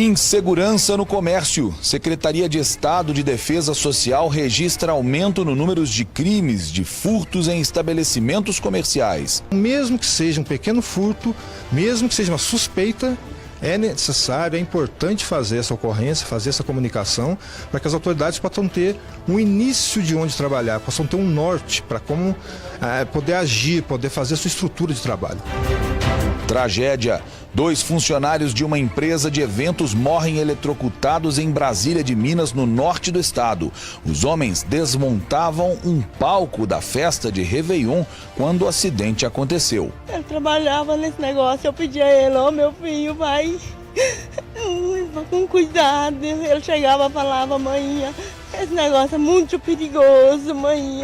Insegurança no comércio. Secretaria de Estado de Defesa Social registra aumento no número de crimes de furtos em estabelecimentos comerciais. Mesmo que seja um pequeno furto, mesmo que seja uma suspeita, é necessário, é importante fazer essa ocorrência, fazer essa comunicação, para que as autoridades possam ter um início de onde trabalhar, possam ter um norte para como poder agir, poder fazer a sua estrutura de trabalho. Tragédia. 2 funcionários de uma empresa de eventos morrem eletrocutados em Brasília de Minas, no norte do estado. Os homens desmontavam um palco da festa de Réveillon quando o acidente aconteceu. Eu trabalhava nesse negócio, eu pedi a ele, meu filho, vai com cuidado. Ele chegava e falava, mãe, esse negócio é muito perigoso, mãe.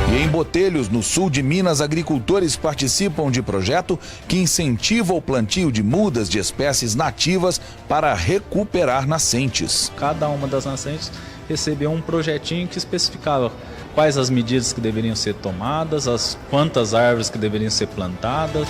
E em Botelhos, no sul de Minas, agricultores participam de projeto que incentiva o plantio de mudas de espécies nativas para recuperar nascentes. Cada uma das nascentes recebeu um projetinho que especificava quais as medidas que deveriam ser tomadas, quantas árvores que deveriam ser plantadas.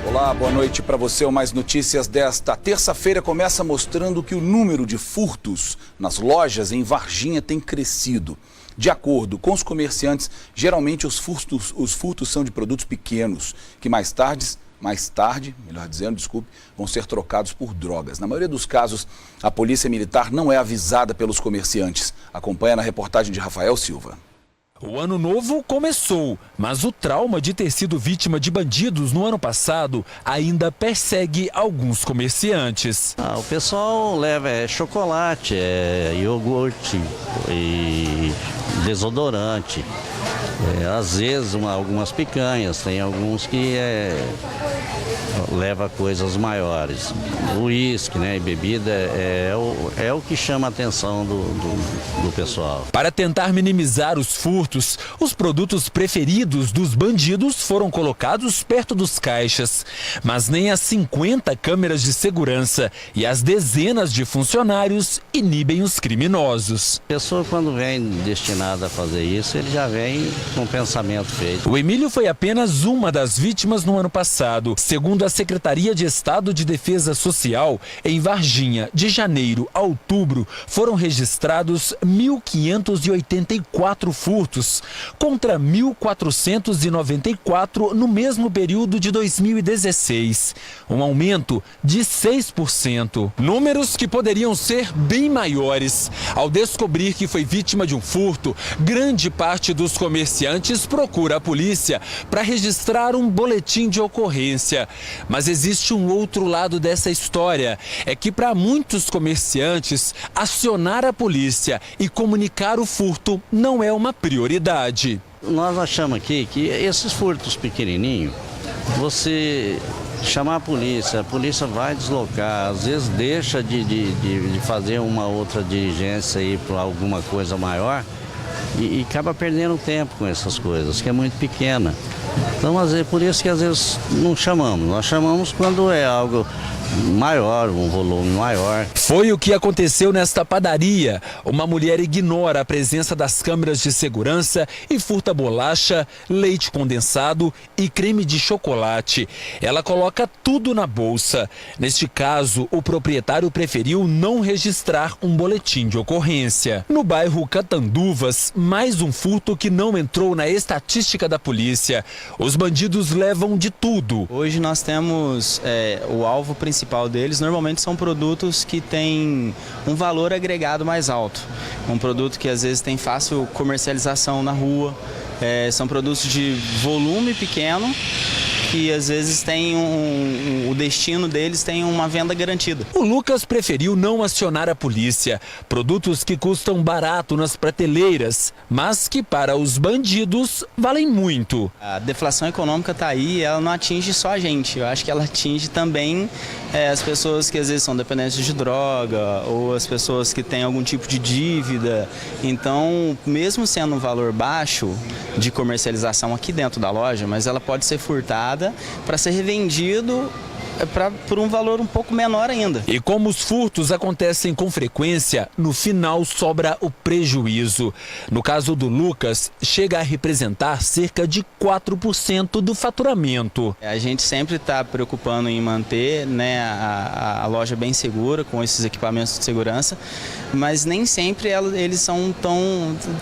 Olá, boa noite para você. O Mais Notícias desta terça-feira começa mostrando que o número de furtos nas lojas em Varginha tem crescido. De acordo com os comerciantes, geralmente os furtos são de produtos pequenos, que mais tarde, vão ser trocados por drogas. Na maioria dos casos, a Polícia Militar não é avisada pelos comerciantes. Acompanha na reportagem de Rafael Silva. O ano novo começou, mas o trauma de ter sido vítima de bandidos no ano passado ainda persegue alguns comerciantes. O pessoal leva chocolate, iogurte e desodorante. Às vezes algumas picanhas, tem alguns que leva coisas maiores. O uísque, e bebida é o que chama a atenção do pessoal. Para tentar minimizar os furtos, os produtos preferidos dos bandidos foram colocados perto dos caixas. Mas nem as 50 câmeras de segurança e as dezenas de funcionários inibem os criminosos. A pessoa, quando vem destinada a fazer isso, ele já vem com o pensamento feito. O Emílio foi apenas uma das vítimas no ano passado. Segundo a Secretaria de Estado de Defesa Social, em Varginha, de janeiro a outubro, foram registrados 1.584 furtos, contra 1.494 no mesmo período de 2016, um aumento de 6%. Números que poderiam ser bem maiores. Ao descobrir que foi vítima de um furto, grande parte dos comerciantes procura a polícia para registrar um boletim de ocorrência. Mas existe um outro lado dessa história, é que para muitos comerciantes, acionar a polícia e comunicar o furto não é uma prioridade. Nós achamos aqui que esses furtos pequenininhos, você chamar a polícia vai deslocar, às vezes deixa de fazer uma outra diligência aí para alguma coisa maior e acaba perdendo tempo com essas coisas, que é muito pequena. Então, por isso que às vezes não chamamos. Nós chamamos quando é algo maior, um volume maior. Foi o que aconteceu nesta padaria. Uma mulher ignora a presença das câmeras de segurança e furta bolacha, leite condensado e creme de chocolate. Ela coloca tudo na bolsa. Neste caso, o proprietário preferiu não registrar um boletim de ocorrência. No bairro Catanduvas, mais um furto que não entrou na estatística da polícia. Os bandidos levam de tudo. Hoje nós temos o alvo principal deles, normalmente são produtos que têm um valor agregado mais alto. Um produto que às vezes tem fácil comercialização na rua, são produtos de volume pequeno, que às vezes tem o destino deles tem uma venda garantida. O Lucas preferiu não acionar a polícia. Produtos que custam barato nas prateleiras, mas que para os bandidos valem muito. A deflação econômica está aí, ela não atinge só a gente. Eu acho que ela atinge também as pessoas que às vezes são dependentes de droga ou as pessoas que têm algum tipo de dívida. Então, mesmo sendo um valor baixo de comercialização aqui dentro da loja, mas ela pode ser furtada roubada para ser revendido por um valor um pouco menor ainda. E como os furtos acontecem com frequência, no final sobra o prejuízo. No caso do Lucas, chega a representar cerca de 4% do faturamento. A gente sempre está preocupando em manter, né, a loja bem segura com esses equipamentos de segurança, mas nem sempre eles são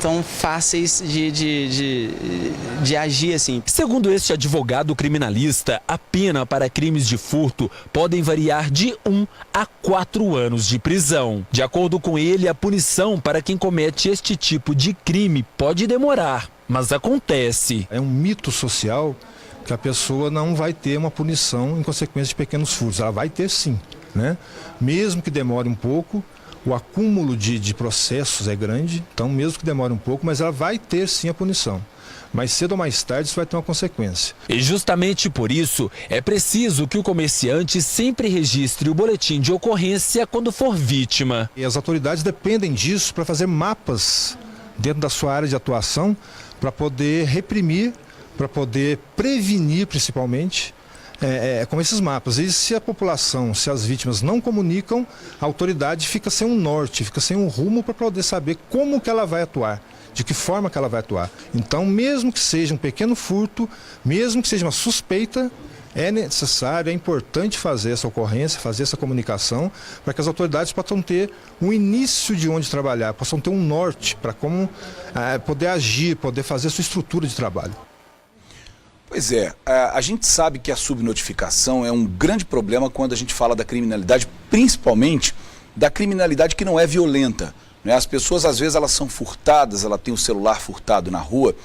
tão fáceis de agir assim. Segundo este advogado criminalista, a pena para crimes de furto podem variar de 1 a 4 anos de prisão. De acordo com ele, a punição para quem comete este tipo de crime pode demorar, mas acontece. É um mito social que a pessoa não vai ter uma punição em consequência de pequenos furtos. Ela vai ter sim, né? Mesmo que demore um pouco, o acúmulo de processos é grande, então mesmo que demore um pouco, mas ela vai ter sim a punição. Mais cedo ou mais tarde isso vai ter uma consequência. E justamente por isso é preciso que o comerciante sempre registre o boletim de ocorrência quando for vítima. E as autoridades dependem disso para fazer mapas dentro da sua área de atuação, para poder reprimir, para poder prevenir principalmente com esses mapas. E se a população, se as vítimas não comunicam, a autoridade fica sem um norte, fica sem um rumo para poder saber como que ela vai atuar. De que forma que ela vai atuar. Então, mesmo que seja um pequeno furto, mesmo que seja uma suspeita, é necessário, é importante fazer essa ocorrência, fazer essa comunicação, para que as autoridades possam ter um início de onde trabalhar, possam ter um norte para como poder agir, poder fazer a sua estrutura de trabalho. Pois é, a gente sabe que a subnotificação é um grande problema quando a gente fala da criminalidade, principalmente da criminalidade que não é violenta. As pessoas, às vezes, elas são furtadas, ela tem o celular furtado na rua,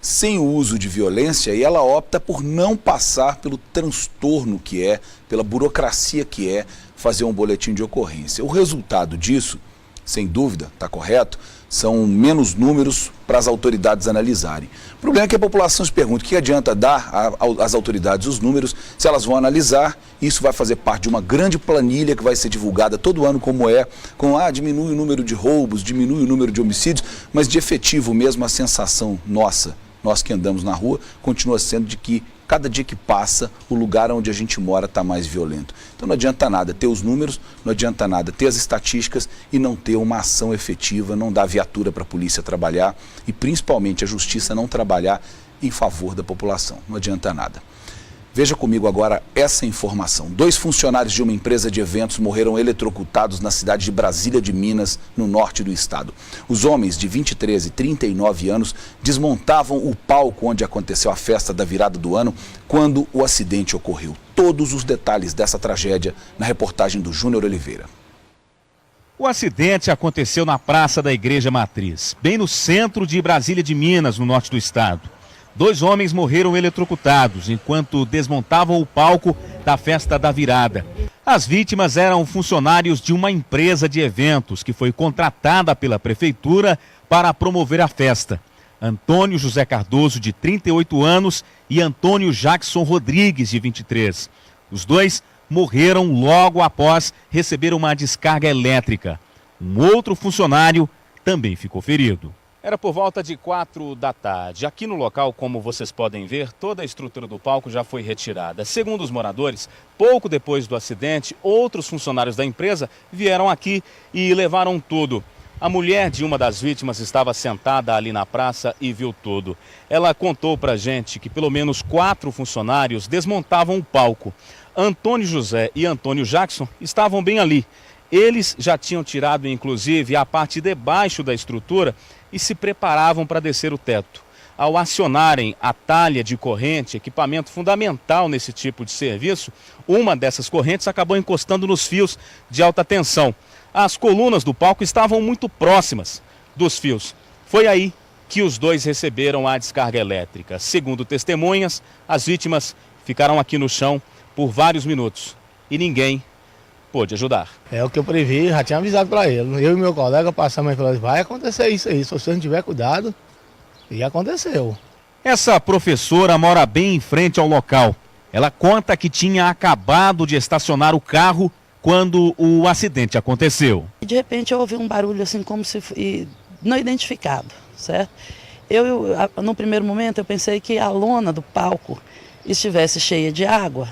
sem o uso de violência, e ela opta por não passar pelo transtorno que é, pela burocracia que é fazer um boletim de ocorrência. O resultado disso, sem dúvida, está correto, são menos números para as autoridades analisarem. O problema é que a população se pergunta o que adianta dar às autoridades os números se elas vão analisar. Isso vai fazer parte de uma grande planilha que vai ser divulgada todo ano como diminui o número de roubos, diminui o número de homicídios, mas de efetivo mesmo a sensação nossa, nós que andamos na rua, continua sendo de que cada dia que passa, o lugar onde a gente mora está mais violento. Então não adianta nada ter os números, não adianta nada ter as estatísticas e não ter uma ação efetiva, não dar viatura para a polícia trabalhar e principalmente a justiça não trabalhar em favor da população. Não adianta nada. Veja comigo agora essa informação. 2 funcionários de uma empresa de eventos morreram eletrocutados na cidade de Brasília de Minas, no norte do estado. Os homens de 23 e 39 anos desmontavam o palco onde aconteceu a festa da virada do ano quando o acidente ocorreu. Todos os detalhes dessa tragédia na reportagem do Júnior Oliveira. O acidente aconteceu na Praça da Igreja Matriz, bem no centro de Brasília de Minas, no norte do estado. 2 homens morreram eletrocutados enquanto desmontavam o palco da festa da virada. As vítimas eram funcionários de uma empresa de eventos que foi contratada pela prefeitura para promover a festa. Antônio José Cardoso, de 38 anos, e Antônio Jackson Rodrigues, de 23. Os 2 morreram logo após receber uma descarga elétrica. Um outro funcionário também ficou ferido. Era por volta de 4 da tarde. Aqui no local, como vocês podem ver, toda a estrutura do palco já foi retirada. Segundo os moradores, pouco depois do acidente, outros funcionários da empresa vieram aqui e levaram tudo. A mulher de uma das vítimas estava sentada ali na praça e viu tudo. Ela contou pra gente que pelo menos 4 funcionários desmontavam o palco. Antônio José e Antônio Jackson estavam bem ali. Eles já tinham tirado, inclusive, a parte de baixo da estrutura e se preparavam para descer o teto. Ao acionarem a talha de corrente, equipamento fundamental nesse tipo de serviço, uma dessas correntes acabou encostando nos fios de alta tensão. As colunas do palco estavam muito próximas dos fios. Foi aí que os 2 receberam a descarga elétrica. Segundo testemunhas, as vítimas ficaram aqui no chão por vários minutos e ninguém pôde ajudar. É o que eu previ, já tinha avisado para ele. Eu e meu colega passamos e falamos, vai acontecer isso aí, se você não tiver cuidado. E aconteceu. Essa professora mora bem em frente ao local. Ela conta que tinha acabado de estacionar o carro quando o acidente aconteceu. De repente eu ouvi um barulho assim como se não identificado, certo? No primeiro momento eu pensei que a lona do palco estivesse cheia de água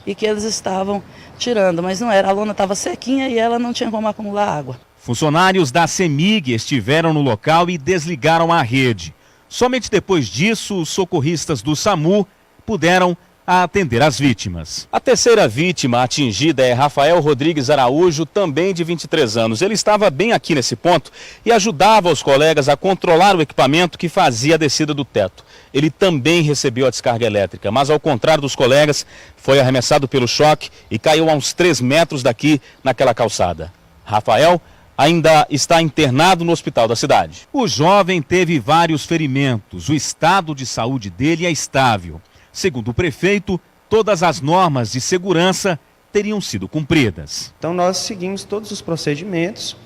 e que eles estavam tirando, mas não era, a lona estava sequinha e ela não tinha como acumular água. Funcionários da CEMIG estiveram no local e desligaram a rede. Somente depois disso, os socorristas do SAMU puderam atender as vítimas. A terceira vítima atingida é Rafael Rodrigues Araújo, também de 23 anos. Ele estava bem aqui nesse ponto e ajudava os colegas a controlar o equipamento que fazia a descida do teto. Ele também recebeu a descarga elétrica, mas ao contrário dos colegas, foi arremessado pelo choque e caiu a uns 3 metros daqui naquela calçada. Rafael ainda está internado no hospital da cidade. O jovem teve vários ferimentos. O estado de saúde dele é estável. Segundo o prefeito, todas as normas de segurança teriam sido cumpridas. Então nós seguimos todos os procedimentos,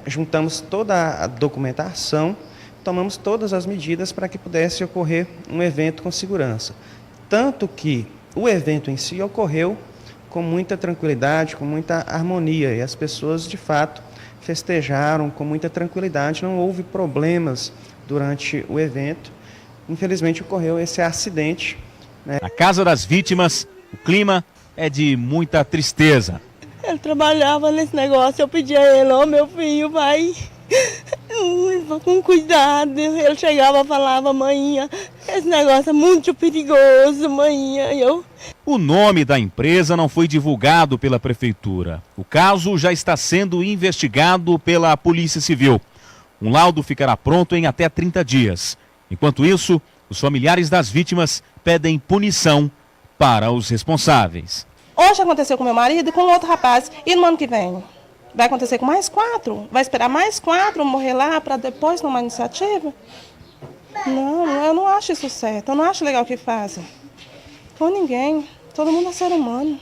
juntamos toda a documentação, tomamos todas as medidas para que pudesse ocorrer um evento com segurança. Tanto que o evento em si ocorreu com muita tranquilidade, com muita harmonia, e as pessoas de fato festejaram com muita tranquilidade, não houve problemas durante o evento. Infelizmente ocorreu esse acidente. Na casa das vítimas, o clima é de muita tristeza. Ele trabalhava nesse negócio, eu pedia a ele, meu filho, vai com cuidado. Ele chegava e falava, maninha, esse negócio é muito perigoso, maninha. O nome da empresa não foi divulgado pela prefeitura. O caso já está sendo investigado pela Polícia Civil. Um laudo ficará pronto em até 30 dias. Enquanto isso, os familiares das vítimas pedem punição para os responsáveis. Hoje aconteceu com meu marido e com outro rapaz. E no ano que vem? Vai acontecer com mais 4? Vai esperar mais 4 morrer lá para depois tomar iniciativa? Não, eu não acho isso certo. Eu não acho legal o que fazem. Com ninguém. Todo mundo é ser humano.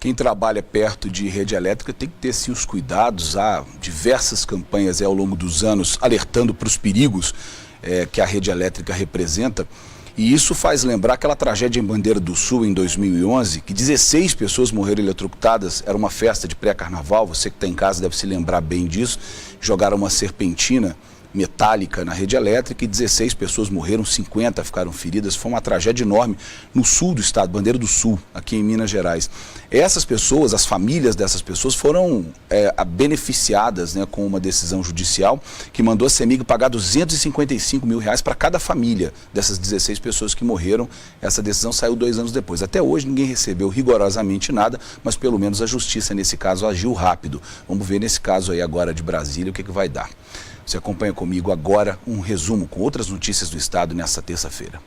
Quem trabalha perto de rede elétrica tem que ter sim os cuidados. Há diversas campanhas ao longo dos anos alertando para os perigos que a rede elétrica representa. E isso faz lembrar aquela tragédia em Bandeira do Sul, em 2011, que 16 pessoas morreram eletrocutadas. Era uma festa de pré-carnaval, você que está em casa deve se lembrar bem disso. Jogaram uma serpentina metálica na rede elétrica e 16 pessoas morreram, 50 ficaram feridas. Foi uma tragédia enorme no sul do estado, Bandeira do Sul, aqui em Minas Gerais. Essas pessoas, as famílias dessas pessoas foram beneficiadas com uma decisão judicial que mandou a CEMIG pagar R$255 mil para cada família dessas 16 pessoas que morreram. Essa decisão saiu 2 anos depois. Até hoje ninguém recebeu rigorosamente nada, mas pelo menos a justiça nesse caso agiu rápido. Vamos ver nesse caso aí agora de Brasília o que vai dar. Você acompanha comigo agora um resumo com outras notícias do estado nesta terça-feira.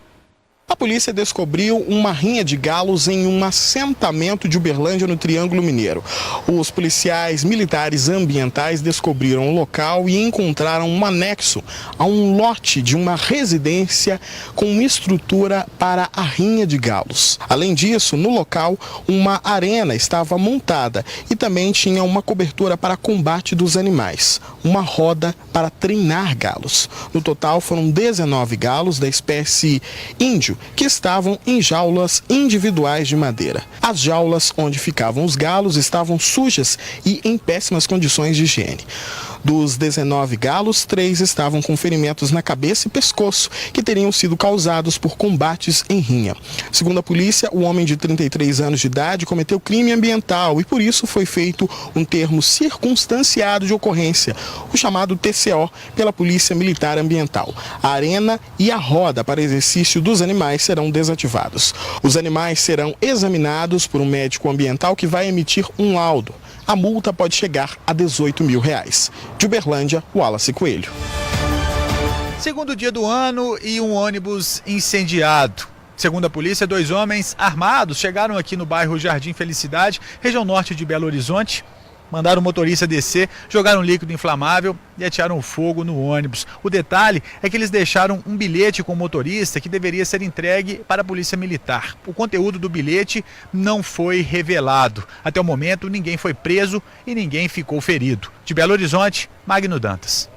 A polícia descobriu uma rinha de galos em um assentamento de Uberlândia, no Triângulo Mineiro. Os policiais militares ambientais descobriram o local e encontraram um anexo a um lote de uma residência com uma estrutura para a rinha de galos. Além disso, no local, uma arena estava montada e também tinha uma cobertura para combate dos animais, uma roda para treinar galos. No total, foram 19 galos da espécie índio, que estavam em jaulas individuais de madeira. As jaulas onde ficavam os galos estavam sujas e em péssimas condições de higiene. Dos 19 galos, 3 estavam com ferimentos na cabeça e pescoço, que teriam sido causados por combates em rinha. Segundo a polícia, o homem de 33 anos de idade cometeu crime ambiental e por isso foi feito um termo circunstanciado de ocorrência, o chamado TCO, pela Polícia Militar Ambiental. A arena e a roda para exercício dos animais serão desativados. Os animais serão examinados por um médico ambiental que vai emitir um laudo. A multa pode chegar a R$18 mil. De Uberlândia, Wallace Coelho. Segundo dia do ano e um ônibus incendiado. Segundo a polícia, 2 homens armados chegaram aqui no bairro Jardim Felicidade, região norte de Belo Horizonte. Mandaram o motorista descer, jogaram líquido inflamável e atiraram fogo no ônibus. O detalhe é que eles deixaram um bilhete com o motorista que deveria ser entregue para a Polícia Militar. O conteúdo do bilhete não foi revelado. Até o momento, ninguém foi preso e ninguém ficou ferido. De Belo Horizonte, Magno Dantas.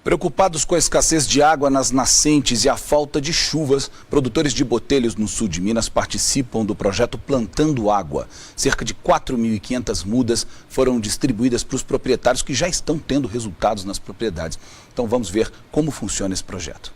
Preocupados com a escassez de água nas nascentes e a falta de chuvas, produtores de Botelhos no sul de Minas participam do projeto Plantando Água. Cerca de 4.500 mudas foram distribuídas para os proprietários que já estão tendo resultados nas propriedades. Então vamos ver como funciona esse projeto.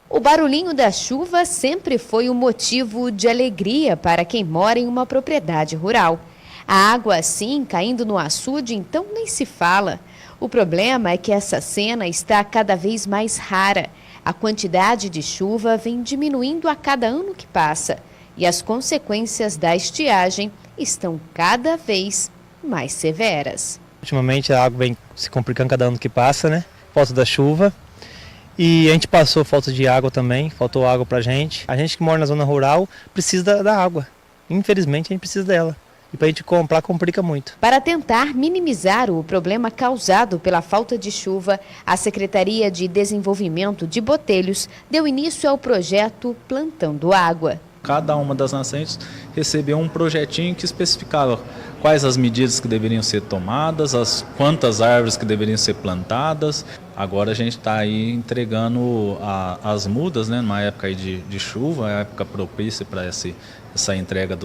O barulhinho da chuva sempre foi um motivo de alegria para quem mora em uma propriedade rural. A água assim, caindo no açude, então nem se fala. O problema é que essa cena está cada vez mais rara. A quantidade de chuva vem diminuindo a cada ano que passa. E as consequências da estiagem estão cada vez mais severas. Ultimamente a água vem se complicando cada ano que passa, né? Falta da chuva. E a gente passou falta de água também, faltou água pra gente. A gente que mora na zona rural precisa da água. Infelizmente a gente precisa dela. E para a gente comprar, complica muito. Para tentar minimizar o problema causado pela falta de chuva, a Secretaria de Desenvolvimento de Botelhos deu início ao projeto Plantando Água. Cada uma das nascentes recebeu um projetinho que especificava quais as medidas que deveriam ser tomadas, quantas árvores que deveriam ser plantadas. Agora a gente está aí entregando as mudas, né, numa época aí de chuva, é a época propícia para essa entrega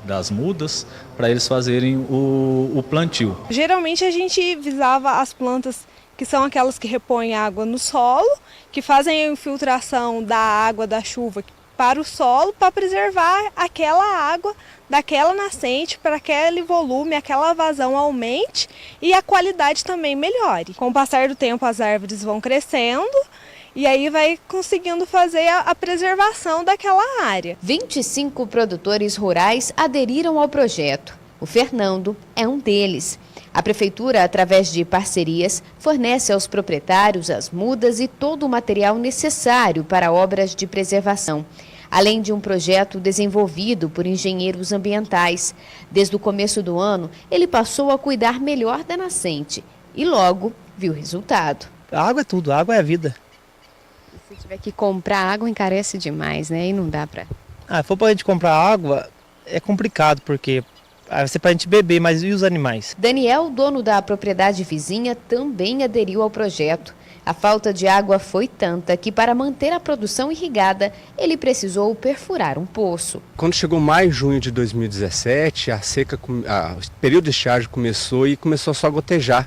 das mudas, para eles fazerem o plantio. Geralmente a gente visava as plantas que são aquelas que repõem água no solo, que fazem a infiltração da água da chuva para o solo, para preservar aquela água daquela nascente, para que aquele volume, aquela vazão aumente e a qualidade também melhore. Com o passar do tempo as árvores vão crescendo e aí vai conseguindo fazer a preservação daquela área. 25 produtores rurais aderiram ao projeto. O Fernando é um deles. A prefeitura, através de parcerias, fornece aos proprietários as mudas e todo o material necessário para obras de preservação, além de um projeto desenvolvido por engenheiros ambientais. Desde o começo do ano, ele passou a cuidar melhor da nascente e logo viu o resultado. A água é tudo, a água é a vida. Se tiver que comprar água, encarece demais, né? E não dá para... Se for para a gente comprar água, é complicado, porque vai ser para a gente beber, mas e os animais? Daniel, dono da propriedade vizinha, também aderiu ao projeto. A falta de água foi tanta que, para manter a produção irrigada, ele precisou perfurar um poço. Quando chegou maio e junho de 2017, o período de estiagem começou e começou só a gotejar.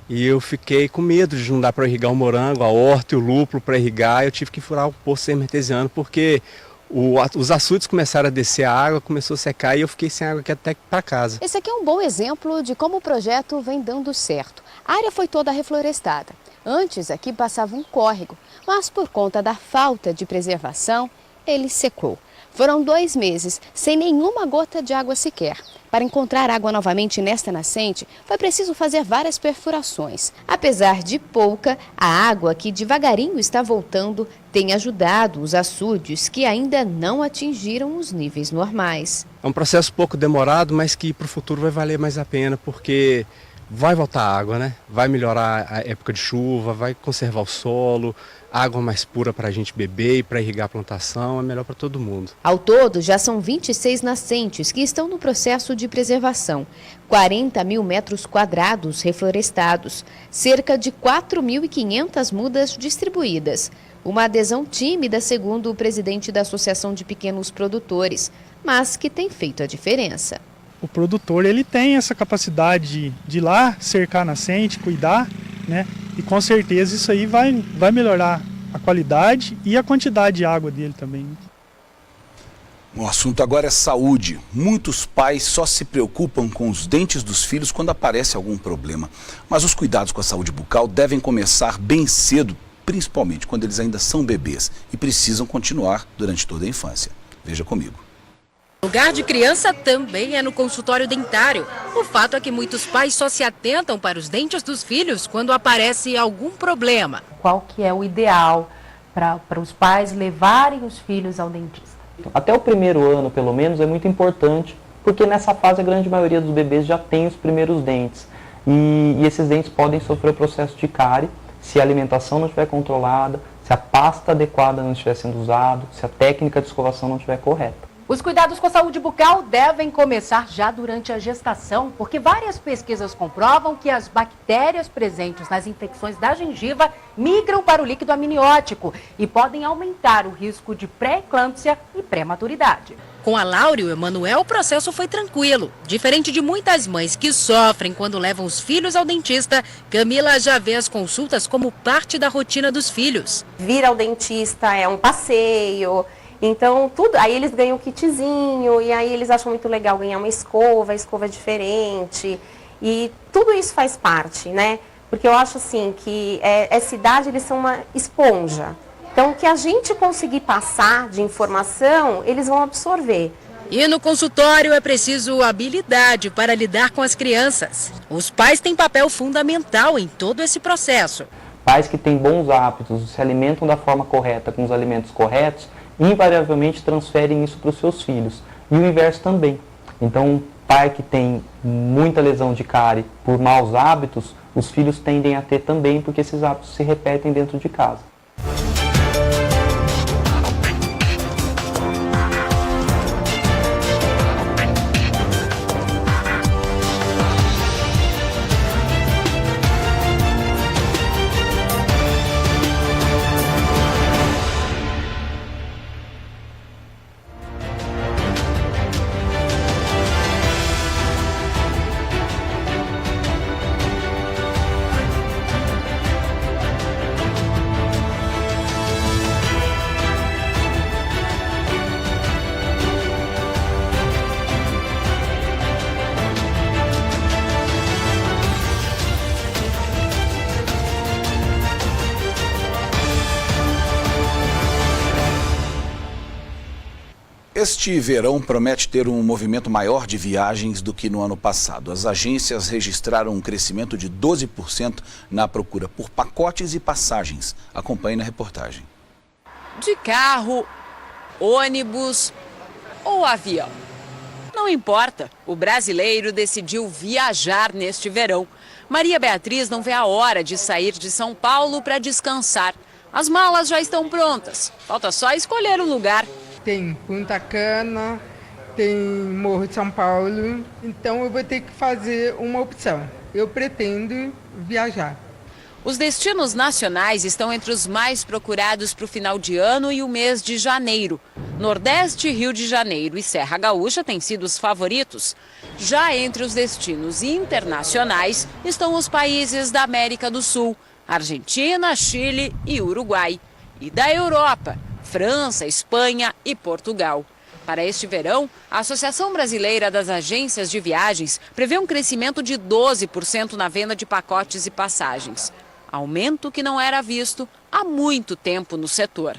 E eu fiquei com medo de não dar para irrigar o morango, a horta e o lúpulo para irrigar. Eu tive que furar o poço semi-artesiano porque os açudes começaram a descer a água, começou a secar e eu fiquei sem água aqui até para casa. Esse aqui é um bom exemplo de como o projeto vem dando certo. A área foi toda reflorestada. Antes aqui passava um córrego, mas por conta da falta de preservação, ele secou. Foram 2 meses sem nenhuma gota de água sequer. Para encontrar água novamente nesta nascente, foi preciso fazer várias perfurações. Apesar de pouca, a água que devagarinho está voltando tem ajudado os açudes que ainda não atingiram os níveis normais. É um processo pouco demorado, mas que para o futuro vai valer mais a pena, porque vai voltar água, né? Vai melhorar a época de chuva, vai conservar o solo, água mais pura para a gente beber e para irrigar a plantação, é melhor para todo mundo. Ao todo, já são 26 nascentes que estão no processo de preservação, 40 mil metros quadrados reflorestados, cerca de 4.500 mudas distribuídas. Uma adesão tímida, segundo o presidente da Associação de Pequenos Produtores, mas que tem feito a diferença. O produtor ele tem essa capacidade de ir lá, cercar a nascente, cuidar, né? E com certeza isso aí vai melhorar a qualidade e a quantidade de água dele também. O assunto agora é saúde. Muitos pais só se preocupam com os dentes dos filhos quando aparece algum problema. Mas os cuidados com a saúde bucal devem começar bem cedo, principalmente quando eles ainda são bebês e precisam continuar durante toda a infância. Veja comigo. Lugar de criança também é no consultório dentário. O fato é que muitos pais só se atentam para os dentes dos filhos quando aparece algum problema. Qual que é o ideal para os pais levarem os filhos ao dentista? Até o primeiro ano, pelo menos, é muito importante, porque nessa fase a grande maioria dos bebês já tem os primeiros dentes. E esses dentes podem sofrer o processo de cárie se a alimentação não estiver controlada, se a pasta adequada não estiver sendo usada, se a técnica de escovação não estiver correta. Os cuidados com a saúde bucal devem começar já durante a gestação, porque várias pesquisas comprovam que as bactérias presentes nas infecções da gengiva migram para o líquido amniótico e podem aumentar o risco de pré-eclâmpsia e prematuridade. Com a Laura e o Emanuel, o processo foi tranquilo. Diferente de muitas mães que sofrem quando levam os filhos ao dentista, Camila já vê as consultas como parte da rotina dos filhos. Vir ao dentista é um passeio. Então, tudo, aí eles ganham um kitzinho, e aí eles acham muito legal ganhar uma escova diferente, e tudo isso faz parte, né? Porque eu acho assim que essa idade eles são uma esponja. Então, o que a gente conseguir passar de informação, eles vão absorver. E no consultório é preciso habilidade para lidar com as crianças. Os pais têm papel fundamental em todo esse processo. Pais que têm bons hábitos, se alimentam da forma correta, com os alimentos corretos, invariavelmente transferem isso para os seus filhos. E o inverso também. Então, um pai que tem muita lesão de cárie por maus hábitos, os filhos tendem a ter também, porque esses hábitos se repetem dentro de casa. Este verão promete ter um movimento maior de viagens do que no ano passado. As agências registraram um crescimento de 12% na procura por pacotes e passagens. Acompanhe na reportagem. De carro, ônibus ou avião. Não importa, o brasileiro decidiu viajar neste verão. Maria Beatriz não vê a hora de sair de São Paulo para descansar. As malas já estão prontas, falta só escolher um lugar. Tem Punta Cana, tem Morro de São Paulo, então eu vou ter que fazer uma opção. Eu pretendo viajar. Os destinos nacionais estão entre os mais procurados para o final de ano e o mês de janeiro. Nordeste, Rio de Janeiro e Serra Gaúcha têm sido os favoritos. Já entre os destinos internacionais estão os países da América do Sul, Argentina, Chile e Uruguai. E da Europa, França, Espanha e Portugal. Para este verão, a Associação Brasileira das Agências de Viagens prevê um crescimento de 12% na venda de pacotes e passagens. Aumento que não era visto há muito tempo no setor.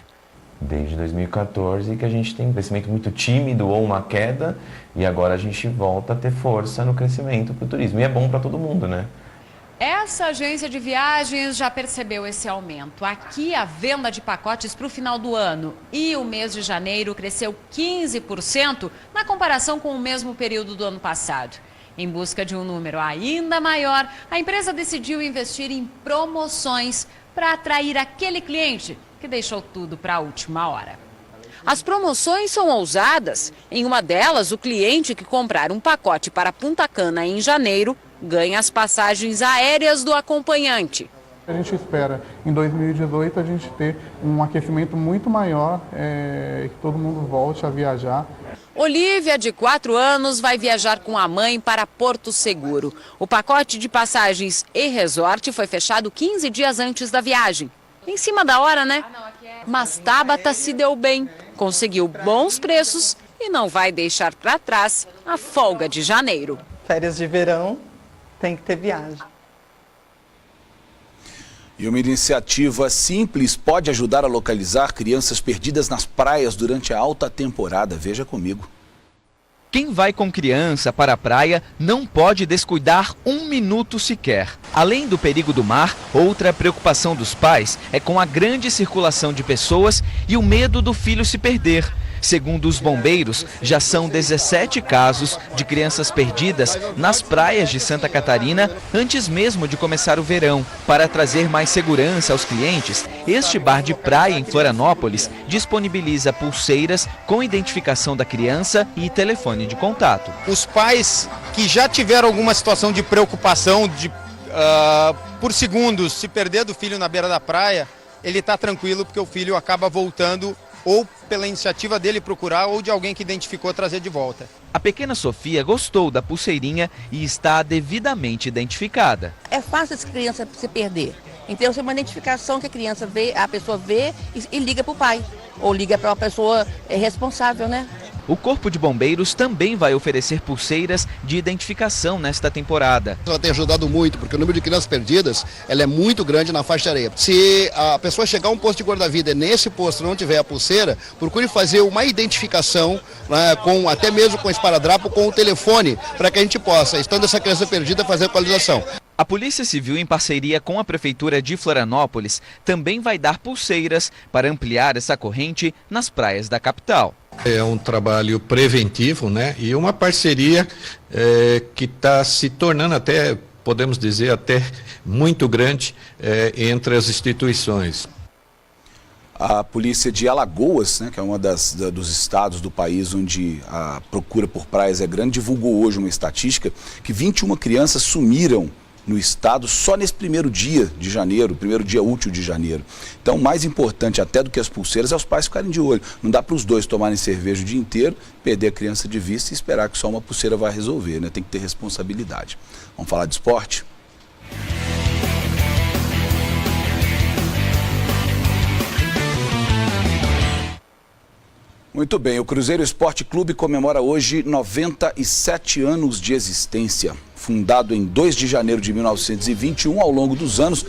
Desde 2014 que a gente tem um crescimento muito tímido ou uma queda, e agora a gente volta a ter força no crescimento para o turismo. E é bom para todo mundo, né? Essa agência de viagens já percebeu esse aumento. Aqui a venda de pacotes para o final do ano e o mês de janeiro cresceu 15% na comparação com o mesmo período do ano passado. Em busca de um número ainda maior, a empresa decidiu investir em promoções para atrair aquele cliente que deixou tudo para a última hora. As promoções são ousadas. Em uma delas, o cliente que comprar um pacote para Punta Cana em janeiro ganha as passagens aéreas do acompanhante. A gente espera em 2018 a gente ter um aquecimento muito maior, que todo mundo volte a viajar. Olívia, de 4 anos, vai viajar com a mãe para Porto Seguro. O pacote de passagens e resort foi fechado 15 dias antes da viagem. Em cima da hora, né? Mas Tabata se deu bem, conseguiu bons preços e não vai deixar para trás a folga de janeiro. Férias de verão, tem que ter viagem. E uma iniciativa simples pode ajudar a localizar crianças perdidas nas praias durante a alta temporada. Veja comigo. Quem vai com criança para a praia não pode descuidar um minuto sequer. Além do perigo do mar, outra preocupação dos pais é com a grande circulação de pessoas e o medo do filho se perder. Segundo os bombeiros, já são 17 casos de crianças perdidas nas praias de Santa Catarina antes mesmo de começar o verão. Para trazer mais segurança aos clientes, este bar de praia em Florianópolis disponibiliza pulseiras com identificação da criança e telefone de contato. Os pais que já tiveram alguma situação de preocupação por segundos se perder do filho na beira da praia, ele está tranquilo porque o filho acaba voltando ou pela iniciativa dele procurar ou de alguém que identificou trazer de volta. A pequena Sofia gostou da pulseirinha e está devidamente identificada. É fácil essa criança se perder. Então, é uma identificação que a pessoa vê e liga para o pai. Ou liga para uma pessoa responsável, né? O Corpo de Bombeiros também vai oferecer pulseiras de identificação nesta temporada. Ela tem ajudado muito, porque o número de crianças perdidas ela é muito grande na faixa de areia. Se a pessoa chegar a um posto de guarda-vida e nesse posto não tiver a pulseira, procure fazer uma identificação, né, até mesmo com esparadrapo, com o telefone, para que a gente possa, estando essa criança perdida, fazer a atualização. A Polícia Civil, em parceria com a Prefeitura de Florianópolis, também vai dar pulseiras para ampliar essa corrente nas praias da capital. É um trabalho preventivo, né? E uma parceria que está se tornando até, podemos dizer, até muito grande entre as instituições. A polícia de Alagoas, né, que é uma dos estados do país onde a procura por praias é grande, divulgou hoje uma estatística que 21 crianças sumiram no estado só nesse primeiro dia de janeiro, primeiro dia útil de janeiro. Então, mais importante até do que as pulseiras é os pais ficarem de olho. Não dá para os dois tomarem cerveja o dia inteiro, perder a criança de vista e esperar que só uma pulseira vai resolver, né? Tem que ter responsabilidade. Vamos falar de esporte? Muito bem, o Cruzeiro Esporte Clube comemora hoje 97 anos de existência. Fundado em 2 de janeiro de 1921, ao longo dos anos,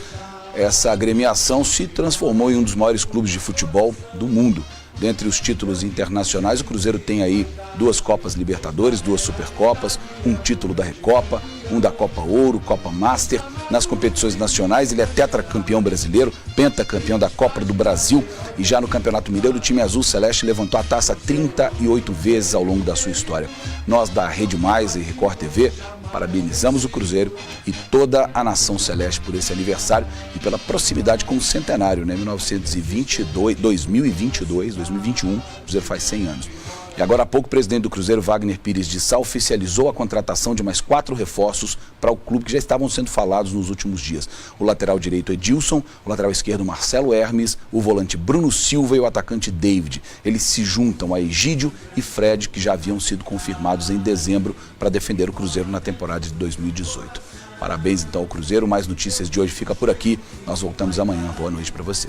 essa agremiação se transformou em um dos maiores clubes de futebol do mundo. Dentre os títulos internacionais, o Cruzeiro tem aí 2 Copas Libertadores, 2 Supercopas, um título da Recopa, um da Copa Ouro, Copa Master. Nas competições nacionais, ele é tetracampeão brasileiro, pentacampeão da Copa do Brasil e já no Campeonato Mineiro, o time azul celeste levantou a taça 38 vezes ao longo da sua história. Nós da Rede Mais e Record TV parabenizamos o Cruzeiro e toda a nação celeste por esse aniversário e pela proximidade com o centenário, né? 2021, o Cruzeiro faz 100 anos. E agora há pouco, o presidente do Cruzeiro, Wagner Pires de Sá, oficializou a contratação de mais 4 reforços para o clube que já estavam sendo falados nos últimos dias. O lateral direito Edilson, o lateral esquerdo Marcelo Hermes, o volante Bruno Silva e o atacante David. Eles se juntam a Egídio e Fred, que já haviam sido confirmados em dezembro para defender o Cruzeiro na temporada de 2018. Parabéns então ao Cruzeiro. Mais notícias de hoje fica por aqui. Nós voltamos amanhã. Boa noite para você.